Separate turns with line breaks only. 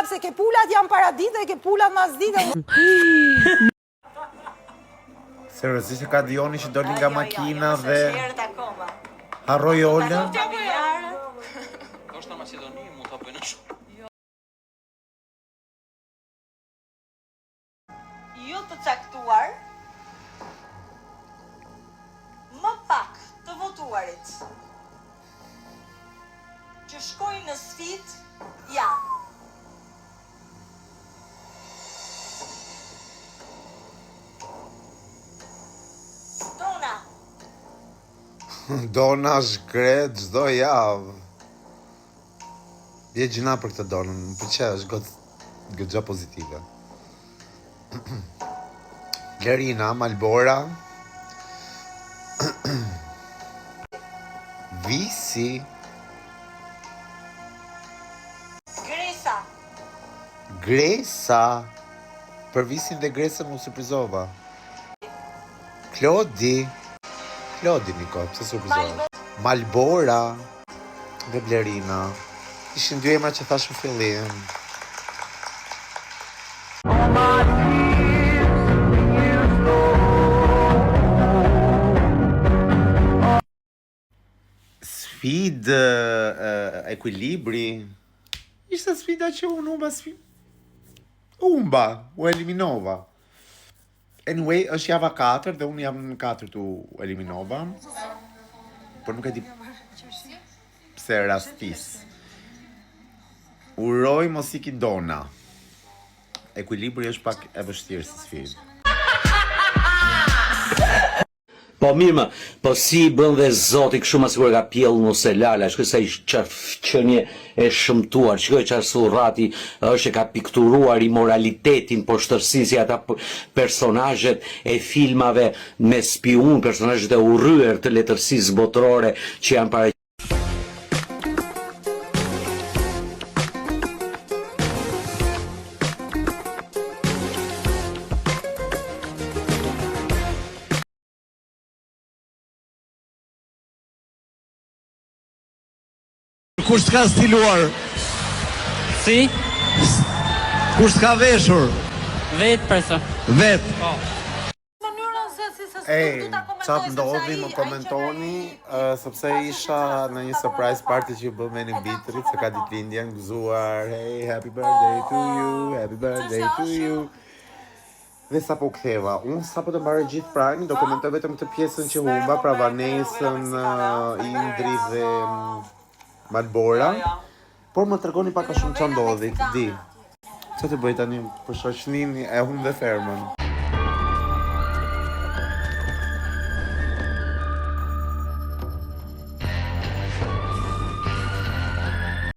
prapë, se ke pulat janë paradite dhe ke pulat masdite.
Seriozisht ka Dioni që doli nga makina dhe harroi Ola.
Është në Maqedoni, mund ta bëjnë ashtu.
Jo të caktuar, më pak të votuarit që shkojnë në sfidë janë Dona.
Dona shkret çdo javë. Bje gjina për këtë Donën, më pëlqej, është goxha pozitive. Lerina, Malbora, Visi, Gresa, për Visin dhe Gresën më surprizova. Klodi Niko, pse surprizova? Malbora dhe Blerina. Ishin dy emra që thash në fillim. Sfidë ekuilibri. Ishte sfida që unë u eliminova. Anyway, është java 4 dhe unë jam në 4 u eliminova. Por nuk e di pse rastis. Uroj mos iki Dona. Ekuilibri është pak e vështirë si sfidë.
Po mirë, po si bën dhe Zoti kështu më sigurisht ka pjellën ose lala, shkoj sa qenie e shëmtuar, shkoj çfarë surrati është e ka pikturuar imoralitetin, poshtërsinë si ata personazhet e filmave me spiun, personazhet e urryer të letërsisë botërore që janë para
Kush s'ka stiluar?
Si?
Kush s'ka veshur?
Vetë përsa.
Vetë.
Qatë ndodhi më komentoni, sepse isha në një surprise party që bë me një bitrit, se ka ditëlindjen gëzuar, hey, happy birthday to you, happy birthday to you. Dhe sa po ktheva, unë sa po të mbaroj gjithë prajnë, do komentoj vetëm këtë pjesën që humba, pra Vanesën, Indri dhe Malbora, por më tregoni pak a shumë ç'a ndodhi, di. Ç'a të bëj tani për shoqërinë e humbë dhe fermën.